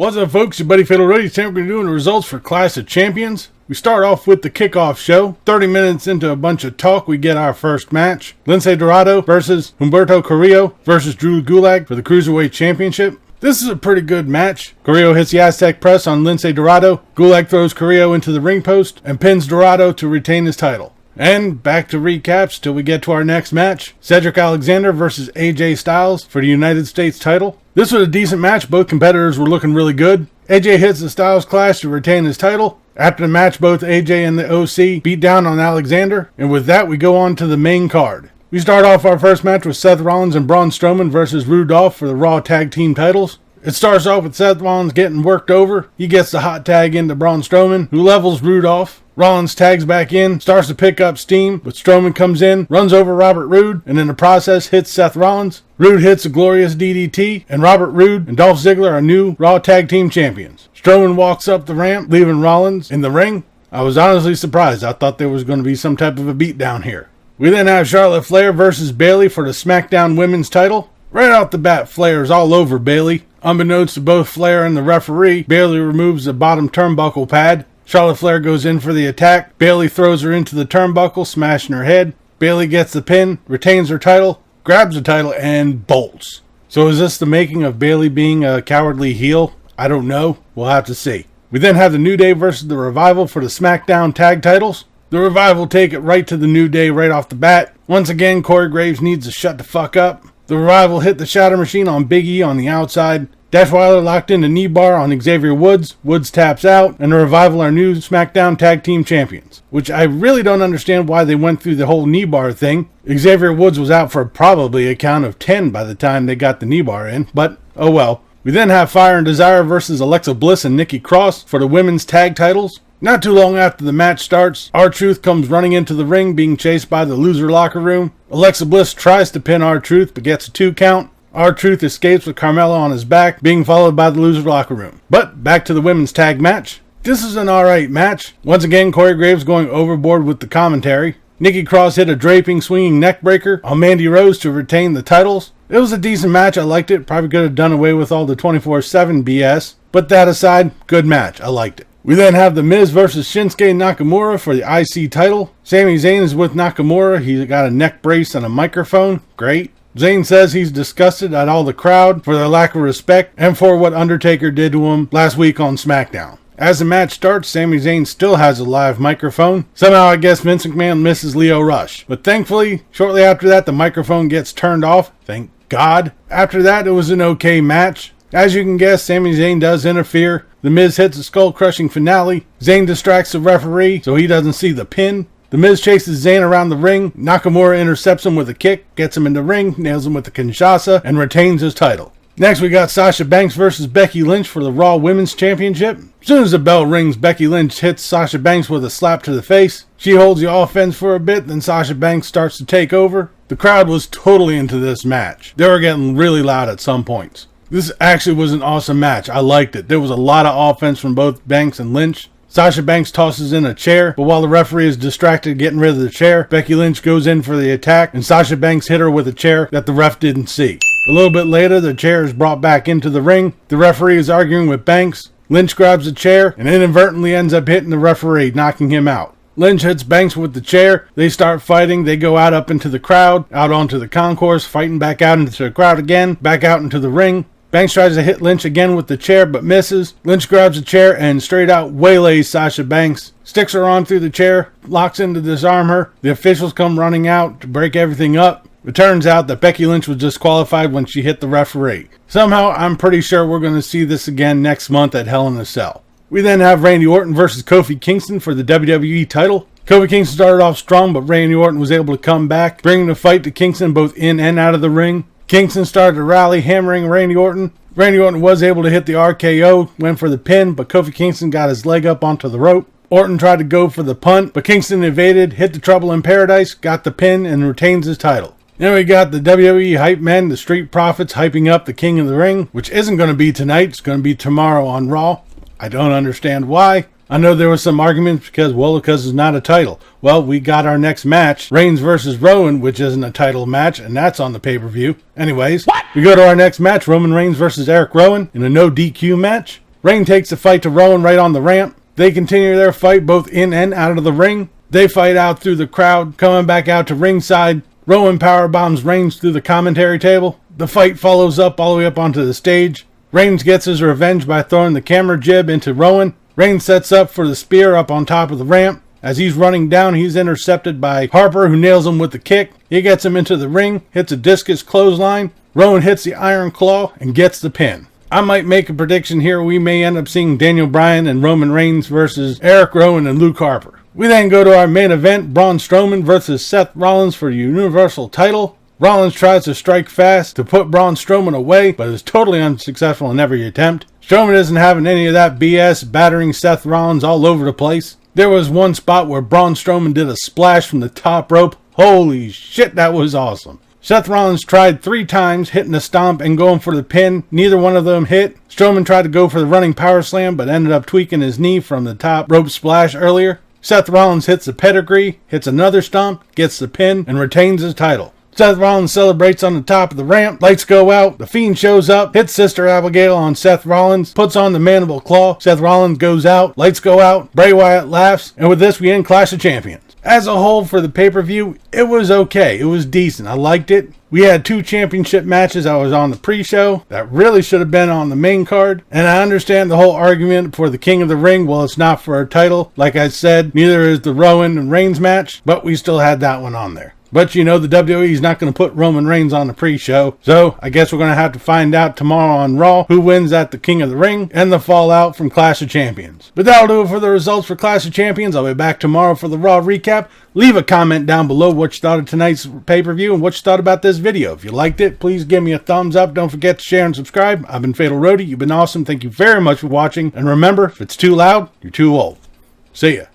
What's up, folks? Your buddy Fatalroadie. Today we're going to do the results for Clash of Champions. We start off with the kickoff show. 30 minutes into a bunch of talk, we get our first match. Lince Dorado versus Humberto Carrillo versus Drew Gulak for the Cruiserweight Championship. This is a pretty good match. Carrillo hits the Aztec press on Lince Dorado. Gulak throws Carrillo into the ring post and pins Dorado to retain his title. And back to recaps till we get to our next match. Cedric Alexander versus AJ Styles for the United States title. This was a decent match. Both competitors were looking really good. AJ hits the Styles Clash to retain his title. After the match, both AJ and the OC beat down on Alexander. And with that, we go on to the main card. We start off our first match with Seth Rollins and Braun Strowman versus Rudolph for the Raw Tag Team titles. It starts off with Seth Rollins getting worked over. He gets the hot tag into Braun Strowman, who levels Rudolph. Rollins tags back in, starts to pick up steam, but Strowman comes in, runs over Robert Roode, and in the process hits Seth Rollins. Roode hits a glorious DDT, and Robert Roode and Dolph Ziggler are new Raw Tag Team Champions. Strowman walks up the ramp, leaving Rollins in the ring. I was honestly surprised. I thought there was going to be some type of a beatdown here. We then have Charlotte Flair versus Bayley for the SmackDown Women's title. Right off the bat, Flair's all over Bayley. Unbeknownst to both Flair and the referee, Bayley removes the bottom turnbuckle pad. Charlotte Flair goes in for the attack. Bayley throws her into the turnbuckle, smashing her head. Bayley gets the pin, retains her title, grabs the title, and bolts. So is this the making of Bayley being a cowardly heel? I don't know. We'll have to see. We then have the New Day versus the Revival for the SmackDown tag titles. The Revival take it right to the New Day right off the bat. Once again, Corey Graves needs to shut the fuck up. The Revival hit the Shatter Machine on Big E on the outside. Dashweiler locked in the knee bar on Xavier Woods. Woods taps out, and the Revival are new SmackDown Tag Team Champions. Which I really don't understand why they went through the whole knee bar thing. Xavier Woods was out for probably a count of 10 by the time they got the knee bar in, but oh well. We then have Fire and Desire versus Alexa Bliss and Nikki Cross for the women's tag titles. Not too long after the match starts, R-Truth comes running into the ring being chased by the loser locker room. Alexa Bliss tries to pin R-Truth but gets a 2 count. R-Truth escapes with Carmella on his back, being followed by the loser locker room. But back to the women's tag match. This is an alright match. Once again, Corey Graves going overboard with the commentary. Nikki Cross hit a draping, swinging neckbreaker on Mandy Rose to retain the titles. It was a decent match. I liked it. Probably could have done away with all the 24/7 BS. But that aside, good match. I liked it. We then have The Miz versus Shinsuke Nakamura for the IC title. Sami Zayn is with Nakamura. He's got a neck brace and a microphone. Great. Zayn says he's disgusted at all the crowd for their lack of respect and for what Undertaker did to him last week on SmackDown. As the match starts, Sami Zayn still has a live microphone. Somehow I guess Vince McMahon misses Lio Rush. But thankfully, shortly after that, the microphone gets turned off. Thank God. After that, it was an okay match. As you can guess, Sami Zayn does interfere. The Miz hits a skull-crushing finale. Zayn distracts the referee so he doesn't see the pin. The Miz chases Zayn around the ring. Nakamura intercepts him with a kick, gets him in the ring, nails him with the Kinshasa, and retains his title. Next, we got Sasha Banks versus Becky Lynch for the Raw Women's Championship. As soon as the bell rings, Becky Lynch hits Sasha Banks with a slap to the face. She holds the offense for a bit, then Sasha Banks starts to take over. The crowd was totally into this match. They were getting really loud at some points. This actually was an awesome match. I liked it. There was a lot of offense from both Banks and Lynch. Sasha Banks tosses in a chair, but while the referee is distracted getting rid of the chair, Becky Lynch goes in for the attack, and Sasha Banks hit her with a chair that the ref didn't see. A little bit later, the chair is brought back into the ring. The referee is arguing with Banks. Lynch grabs the chair and inadvertently ends up hitting the referee, knocking him out. Lynch hits Banks with the chair. They start fighting. They go out up into the crowd, out onto the concourse, fighting back out into the crowd again, back out into the ring. Banks tries to hit Lynch again with the chair, but misses. Lynch grabs the chair and straight out waylays Sasha Banks. Sticks her on through the chair, locks in to disarm her. The officials come running out to break everything up. It turns out that Becky Lynch was disqualified when she hit the referee. Somehow, I'm pretty sure we're going to see this again next month at Hell in a Cell. We then have Randy Orton versus Kofi Kingston for the WWE title. Kofi Kingston started off strong, but Randy Orton was able to come back, bringing the fight to Kingston both in and out of the ring. Kingston started to rally, hammering Randy Orton. Randy Orton was able to hit the RKO, went for the pin, but Kofi Kingston got his leg up onto the rope. Orton tried to go for the punt, but Kingston evaded, hit the Trouble in Paradise, got the pin, and retains his title. Then we got the WWE Hype Men, the Street Profits, hyping up the King of the Ring, which isn't going to be tonight. It's going to be tomorrow on Raw. I don't understand why. I know there was some arguments because it's not a title. Well, we got our next match, Reigns versus Rowan, which isn't a title match, and that's on the pay-per-view. Anyways, we go to our next match, Roman Reigns versus Eric Rowan in a no DQ match. Reigns takes the fight to Rowan right on the ramp. They continue their fight both in and out of the ring. They fight out through the crowd, coming back out to ringside. Rowan powerbombs Reigns through the commentary table. The fight follows up all the way up onto the stage. Reigns gets his revenge by throwing the camera jib into Rowan. Reigns sets up for the spear up on top of the ramp. As he's running down, he's intercepted by Harper, who nails him with the kick. He gets him into the ring, hits a discus clothesline. Rowan hits the Iron Claw and gets the pin. I might make a prediction here. We may end up seeing Daniel Bryan and Roman Reigns versus Eric Rowan and Luke Harper. We then go to our main event, Braun Strowman versus Seth Rollins for the Universal title. Rollins tries to strike fast to put Braun Strowman away, but is totally unsuccessful in every attempt. Strowman isn't having any of that BS, battering Seth Rollins all over the place. There was one spot where Braun Strowman did a splash from the top rope. Holy shit, that was awesome. Seth Rollins tried 3 times, hitting a stomp and going for the pin. Neither one of them hit. Strowman tried to go for the running power slam, but ended up tweaking his knee from the top rope splash earlier. Seth Rollins hits the pedigree, hits another stomp, gets the pin, and retains his title. Seth Rollins celebrates on the top of the ramp. Lights go out. The Fiend shows up, hits Sister Abigail on Seth Rollins, puts on the mandible claw. Seth Rollins goes out. Lights go out. Bray Wyatt laughs. And with this, we end Clash of Champions. As a whole, for the pay-per-view, it was okay. It was decent. I liked it. We had 2 championship matches. I was on the pre-show. That really should have been on the main card. And I understand the whole argument for the King of the Ring. Well, it's not for a title. Like I said, neither is the Rowan and Reigns match. But we still had that one on there. But you know, the WWE is not going to put Roman Reigns on the pre-show. So I guess we're going to have to find out tomorrow on Raw who wins at the King of the Ring and the fallout from Clash of Champions. But that'll do it for the results for Clash of Champions. I'll be back tomorrow for the Raw recap. Leave a comment down below what you thought of tonight's pay-per-view and what you thought about this video. If you liked it, please give me a thumbs up. Don't forget to share and subscribe. I've been Fatalroadie. You've been awesome. Thank you very much for watching. And remember, if it's too loud, you're too old. See ya.